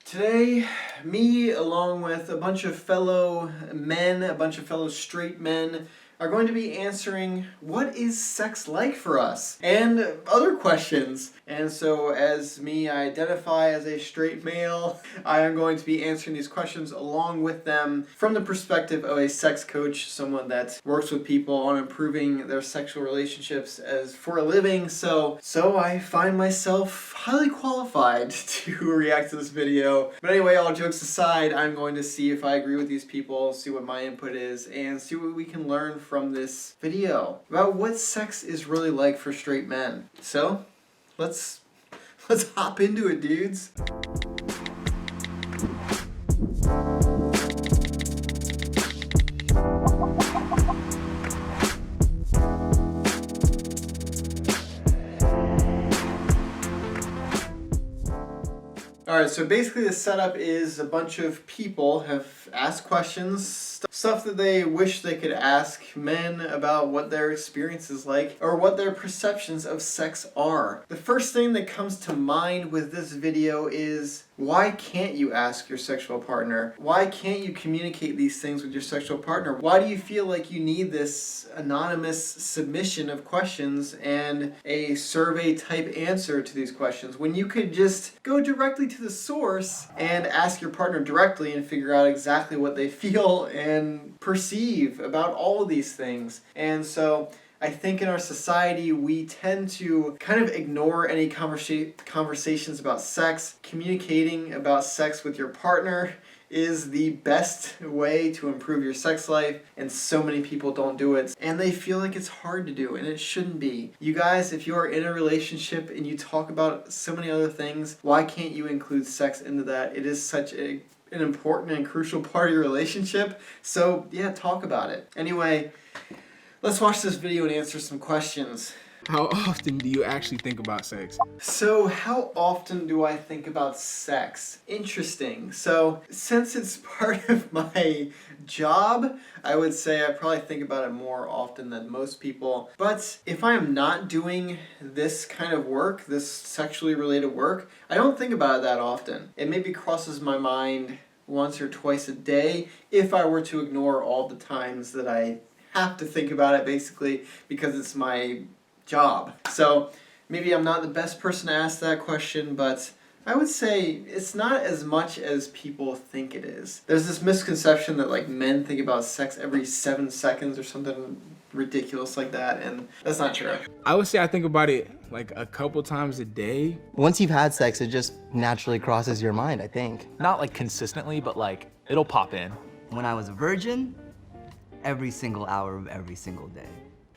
Today, me along with a bunch of fellow men, a bunch of fellow straight men, are going to be answering what is sex like for us and other questions. And so as me, I identify as a straight male, I am going to be answering these questions along with them from the perspective of a sex coach, someone that works with people on improving their sexual relationships as for a living. So I find myself highly qualified to react to this video. But anyway, all jokes aside, I'm going to see if I agree with these people, see what my input is, and see what we can learn from this video about what sex is really like for straight men. So let's hop into it, dudes. Alright, so basically the setup is a bunch of people have asked questions, stuff that they wish they could ask men about what their experience is like or what their perceptions of sex are. The first thing that comes to mind with this video is, why can't you ask your sexual partner? Why can't you communicate these things with your sexual partner? Why do you feel like you need this anonymous submission of questions and a survey type answer to these questions when you could just go directly to the source and ask your partner directly and figure out exactly what they feel and perceive about all of these things? And so I think in our society, we tend to kind of ignore any conversations about sex. Communicating about sex with your partner is the best way to improve your sex life, and so many people don't do it. And they feel like it's hard to do, and it shouldn't be. You guys, if you are in a relationship and you talk about so many other things, why can't you include sex into that? It is such an important and crucial part of your relationship. So yeah, talk about it. Anyway, let's watch this video and answer some questions. How often do you actually think about sex? So how often do I think about sex? Interesting. So since it's part of my job, I would say I probably think about it more often than most people. But if I am not doing this kind of work, this sexually related work, I don't think about it that often. It maybe crosses my mind once or twice a day if I were to ignore all the times that I have to think about it, basically, because it's my job. So maybe I'm not the best person to ask that question, but I would say it's not as much as people think it is. There's this misconception that like men think about sex every 7 seconds or something ridiculous like that, and that's not true. I would say I think about it like a couple times a day. Once you've had sex, it just naturally crosses your mind, I think. Not like consistently, but like it'll pop in. When I was a virgin, every single hour of every single day.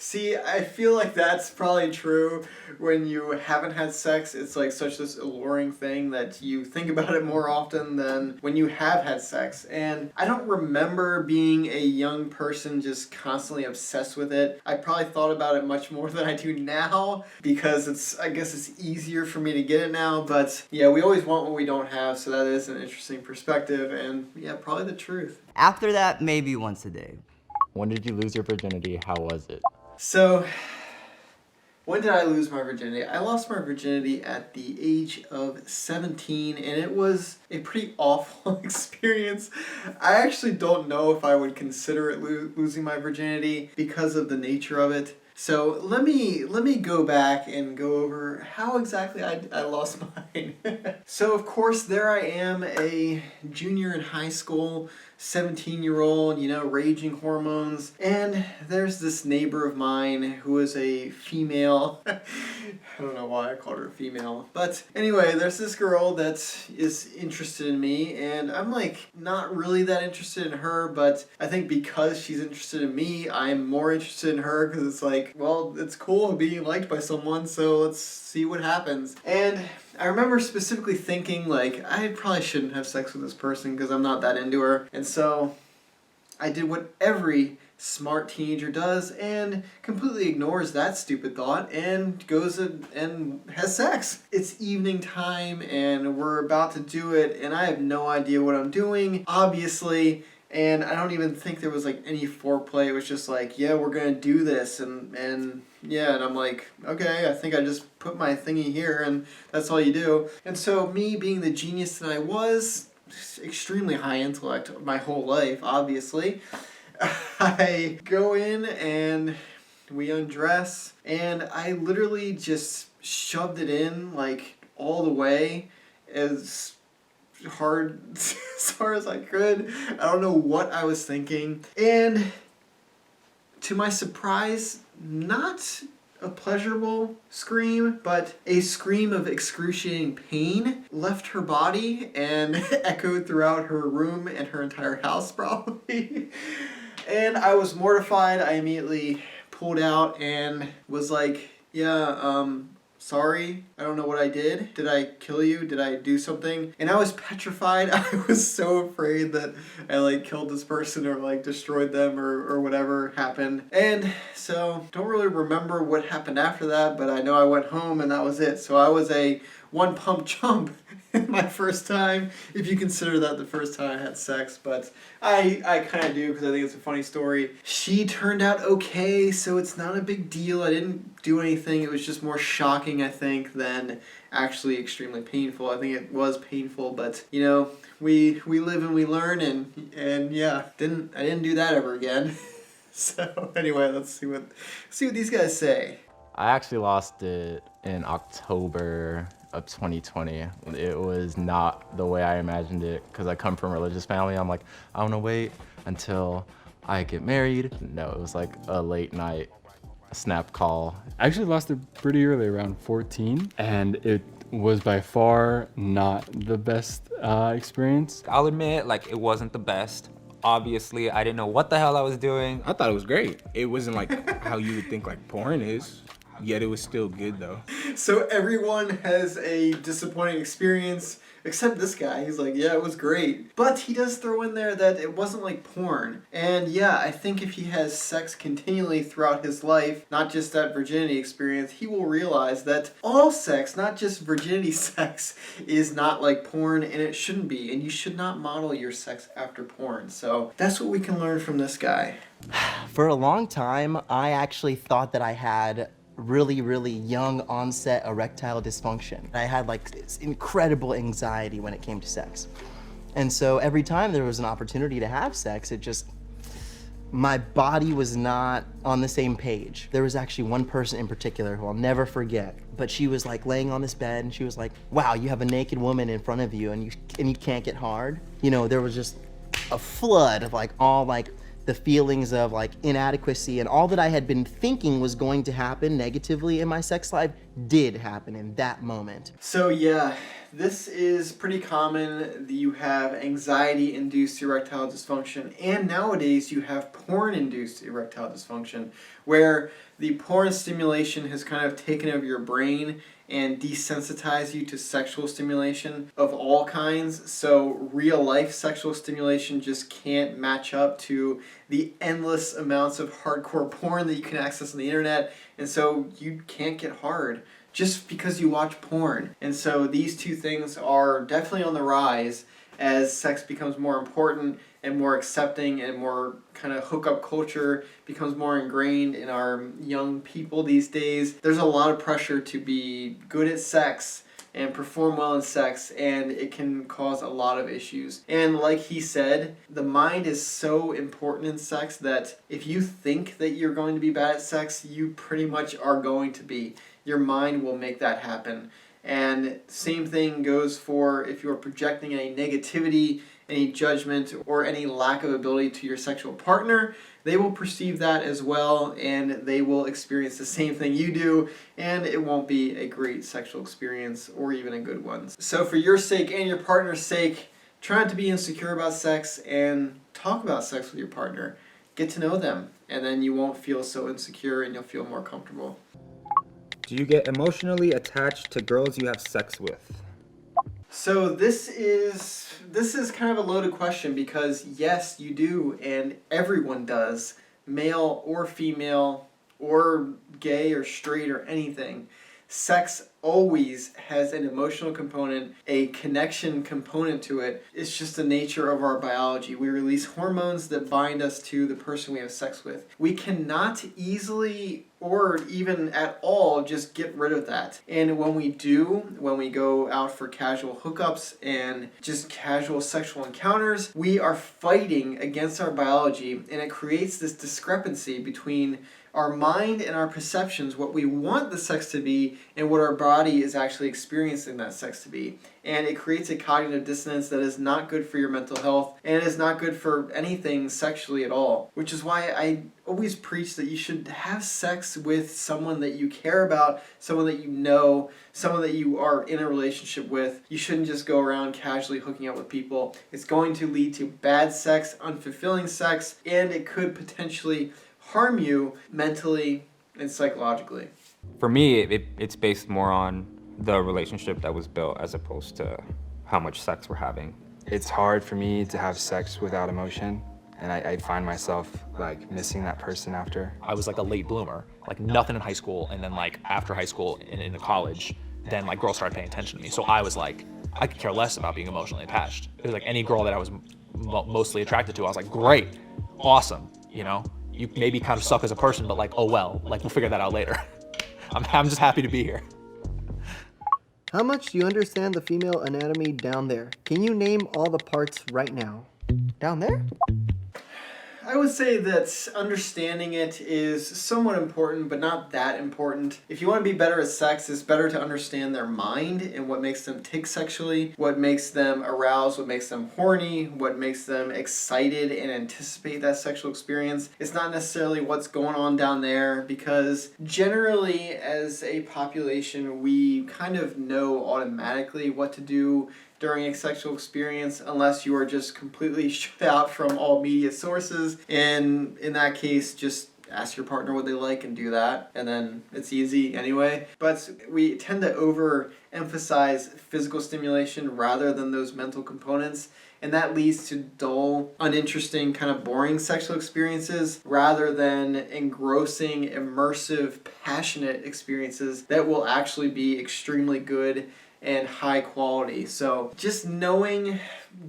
See, I feel like that's probably true when you haven't had sex. It's like such this alluring thing that you think about it more often than when you have had sex. And I don't remember being a young person just constantly obsessed with it. I probably thought about it much more than I do now because I guess it's easier for me to get it now. But yeah, we always want what we don't have, so that is an interesting perspective and yeah, probably the truth. After that, maybe once a day. When did you lose your virginity? How was it? So, when did I lose my virginity? I lost my virginity at the age of 17, and it was a pretty awful experience. I actually don't know if I would consider it losing my virginity because of the nature of it. So let me go back and go over how exactly I lost mine. So of course there I am, a junior in high school, 17-year-old, raging hormones, and there's this neighbor of mine who is a female. I don't know why I called her a female, but anyway, there's this girl that is interested in me, and I'm like not really that interested in her, but I think because she's interested in me, I'm more interested in her because it's like, well, it's cool being liked by someone, so let's see what happens. And I remember specifically thinking, like, I probably shouldn't have sex with this person because I'm not that into her. And so I did what every smart teenager does and completely ignores that stupid thought and goes and has sex. It's evening time and we're about to do it and I have no idea what I'm doing, obviously. And I don't even think there was like any foreplay. It was just like, yeah, we're gonna do this, and yeah, and I'm like, okay, I think I just put my thingy here and that's all you do. And so me being the genius that I was, extremely high intellect my whole life, obviously, I go in and we undress and I literally just shoved it in like all the way as hard as far as I could. I don't know what I was thinking. And to my surprise, not a pleasurable scream, but a scream of excruciating pain left her body and echoed throughout her room and her entire house probably. And I was mortified. I immediately pulled out and was like, yeah, sorry, I don't know what I did. Did I kill you? Did I do something? And I was petrified. I was so afraid that I like killed this person or like destroyed them or whatever happened. And so don't really remember what happened after that, but I know I went home and that was it. So I was a one pump chump my first time, if you consider that the first time I had sex, but I kind of do because I think it's a funny story. She turned out okay, so it's not a big deal. I didn't do anything. It was just more shocking, I think, than actually extremely painful. I think it was painful, but you know, we live and we learn, and yeah, I didn't do that ever again. So anyway, let's see what these guys say. I actually lost it in October of 2020. It was not the way I imagined it because I come from a religious family. I'm like, I want to wait until I get married. No, it was like a late night snap call. I actually lost it pretty early, around 14, and it was by far not the best experience. I'll admit, like, it wasn't the best. Obviously, I didn't know what the hell I was doing. I thought it was great. It wasn't like how you would think like porn is, yet it was still good though. So everyone has a disappointing experience, except this guy. He's like, yeah, it was great. But he does throw in there that it wasn't like porn. And yeah, I think if he has sex continually throughout his life, not just that virginity experience, he will realize that all sex, not just virginity sex, is not like porn, and it shouldn't be. And you should not model your sex after porn. So that's what we can learn from this guy. For a long time, I actually thought that I had really, really young onset erectile dysfunction. I had like this incredible anxiety when it came to sex. And so every time there was an opportunity to have sex, my body was not on the same page. There was actually one person in particular who I'll never forget, but she was like laying on this bed and she was like, wow, you have a naked woman in front of you and you can't get hard. You know, there was just a flood of like all like the feelings of like inadequacy, and all that I had been thinking was going to happen negatively in my sex life did happen in that moment. So yeah, this is pretty common. You have anxiety-induced erectile dysfunction, and nowadays you have porn-induced erectile dysfunction, where the porn stimulation has kind of taken over your brain and desensitize you to sexual stimulation of all kinds. So real life sexual stimulation just can't match up to the endless amounts of hardcore porn that you can access on the internet, and so you can't get hard just because you watch porn. And so these two things are definitely on the rise as sex becomes more important and more accepting, and more kind of hookup culture becomes more ingrained in our young people these days. There's a lot of pressure to be good at sex and perform well in sex, and it can cause a lot of issues. And like he said, the mind is so important in sex that if you think that you're going to be bad at sex, you pretty much are going to be. Your mind will make that happen. And same thing goes for if you're projecting any negativity, any judgment, or any lack of ability to your sexual partner. They will perceive that as well, and they will experience the same thing you do, and it won't be a great sexual experience or even a good one. So for your sake and your partner's sake, try not to be insecure about sex and talk about sex with your partner. Get to know them, and then you won't feel so insecure and you'll feel more comfortable. Do you get emotionally attached to girls you have sex with? So this is kind of a loaded question, because yes, you do, and everyone does, male or female or gay or straight or anything. sex always has an emotional component, a connection component to it. It's just the nature of our biology. We release hormones that bind us to the person we have sex with. We cannot easily or even at all just get rid of that. And when we do, when we go out for casual hookups and just casual sexual encounters, we are fighting against our biology, and it creates this discrepancy between our mind and our perceptions, what we want the sex to be and what our body is actually experiencing that sex to be. And it creates a cognitive dissonance that is not good for your mental health, and it is not good for anything sexually at all. Which is why I always preach that you should have sex with someone that you care about, someone that you know, someone that you are in a relationship with. You shouldn't just go around casually hooking up with people. It's going to lead to bad sex, unfulfilling sex, and it could potentially harm you mentally and psychologically. For me, it's based more on the relationship that was built as opposed to how much sex we're having. It's hard for me to have sex without emotion, and I find myself like missing that person after. I was like a late bloomer, like nothing in high school, and then like after high school and into college, then like girls started paying attention to me. So I was like, I could care less about being emotionally attached. It was like any girl that I was mostly attracted to, I was like, great, awesome, you know? You maybe kind of suck as a person, but like, oh well, like we'll figure that out later. I'm just happy to be here. How much do you understand the female anatomy down there? Can you name all the parts right now? Down there? I would say that understanding it is somewhat important, but not that important. If you want to be better at sex, it's better to understand their mind and what makes them tick sexually, what makes them aroused, what makes them horny, what makes them excited and anticipate that sexual experience. It's not necessarily what's going on down there, because generally as a population, we kind of know automatically what to do during a sexual experience, unless you are just completely shut out from all media sources. And in that case, just ask your partner what they like and do that, and then it's easy anyway. But we tend to overemphasize physical stimulation rather than those mental components, and that leads to dull, uninteresting, kind of boring sexual experiences rather than engrossing, immersive, passionate experiences that will actually be extremely good and high quality. So just knowing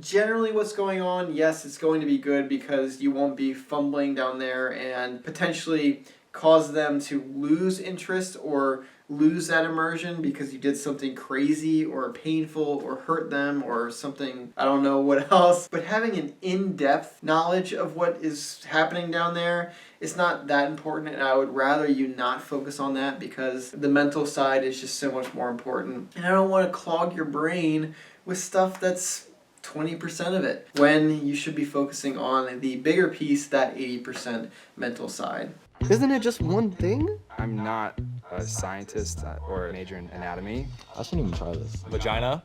generally what's going on, yes, it's going to be good because you won't be fumbling down there and potentially cause them to lose interest or lose that immersion because you did something crazy or painful or hurt them or something, I don't know what else. But having an in-depth knowledge of what is happening down there, it's not that important, and I would rather you not focus on that because the mental side is just so much more important. And I don't want to clog your brain with stuff that's 20% of it when you should be focusing on the bigger piece, that 80% mental side. Isn't it just one thing? I'm not a scientist or a major in anatomy. I shouldn't even try this. Vagina,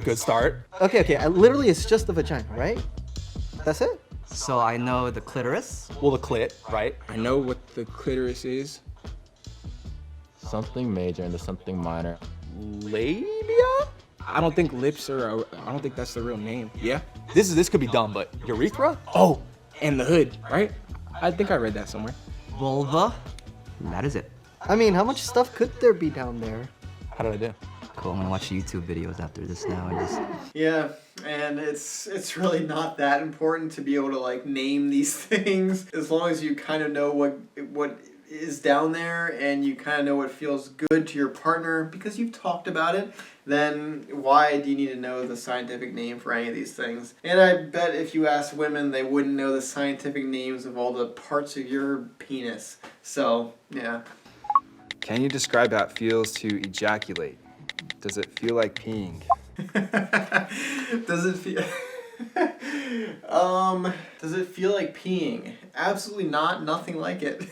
good start. Okay, literally it's just the vagina, right? That's it? So I know the clitoris. Well, the clit, right? I know what the clitoris is. Something major into something minor. Labia? I don't think lips are, I don't think that's the real name. Yeah? This could be dumb, but urethra? Oh, and the hood, right? I think I read that somewhere. Vulva. And that is it. I mean, how much stuff could there be down there? How did I do? Cool, I'm gonna watch YouTube videos after this now and just... Yeah, and it's really not that important to be able to like name these things as long as you kind of know what is down there and you kind of know what feels good to your partner because you've talked about it. Then why do you need to know the scientific name for any of these things? And I bet if you ask women, they wouldn't know the scientific names of all the parts of your penis. So, yeah. Can you describe how it feels to ejaculate? Does it feel like peeing? Does it feel... does it feel like peeing? Absolutely not. Nothing like it.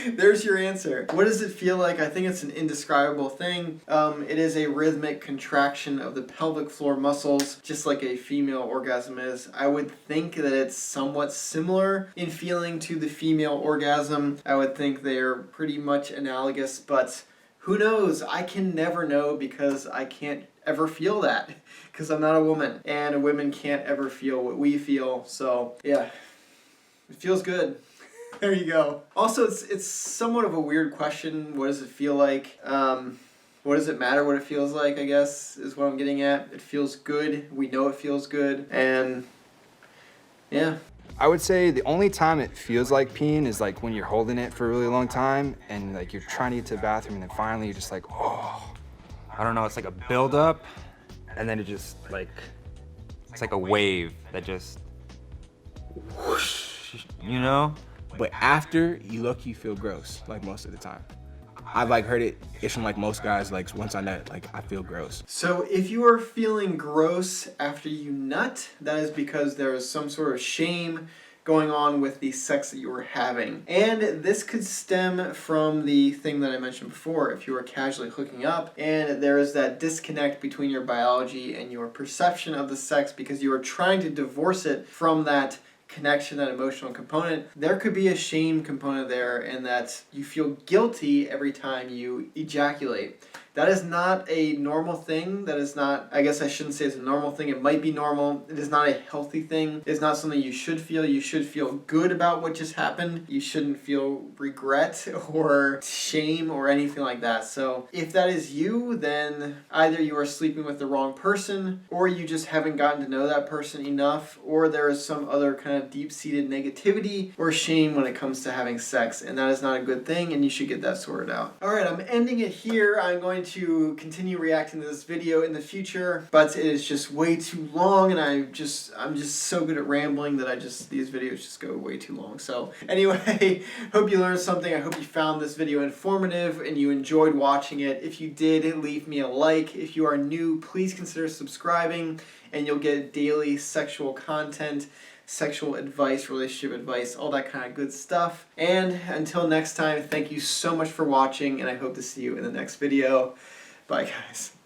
There's your answer. What does it feel like? I think it's an indescribable thing. It is a rhythmic contraction of the pelvic floor muscles, just like a female orgasm is. I would think that it's somewhat similar in feeling to the female orgasm. I would think they're pretty much analogous, but who knows? I can never know because I can't ever feel that because I'm not a woman, and women can't ever feel what we feel. So yeah, it feels good. There you go. Also, it's somewhat of a weird question. What does it feel like? What does it matter what it feels like, I guess, is what I'm getting at. It feels good. We know it feels good. And yeah. I would say the only time it feels like peeing is like when you're holding it for a really long time and like you're trying to get to the bathroom and then finally you're just like, oh. I don't know, it's like a buildup, and then it just like, it's like a wave that just whoosh, you know? But after, you low-key feel gross, like most of the time. I've like heard it's from like most guys, like once I nut, like I feel gross. So if you are feeling gross after you nut, that is because there is some sort of shame going on with the sex that you were having. And this could stem from the thing that I mentioned before. If you are casually hooking up and there is that disconnect between your biology and your perception of the sex because you are trying to divorce it from that connection, that emotional component, there could be a shame component there in that you feel guilty every time you ejaculate. That is not a normal thing. That is not, I guess I shouldn't say it's a normal thing. It might be normal. It is not a healthy thing. It's not something you should feel. You should feel good about what just happened. You shouldn't feel regret or shame or anything like that. So if that is you, then either you are sleeping with the wrong person, or you just haven't gotten to know that person enough, or there is some other kind of deep-seated negativity or shame when it comes to having sex, and that is not a good thing, and you should get that sorted out. All right, I'm ending it here. I'm going to continue reacting to this video in the future, but it is just way too long, and I'm just so good at rambling that these videos just go way too long. So anyway, hope you learned something. I hope you found this video informative and you enjoyed watching it. If you did, leave me a like. If you are new, please consider subscribing, and you'll get daily sexual content, sexual advice, relationship advice, all that kind of good stuff. And until next time, thank you so much for watching, and I hope to see you in the next video. Bye, guys.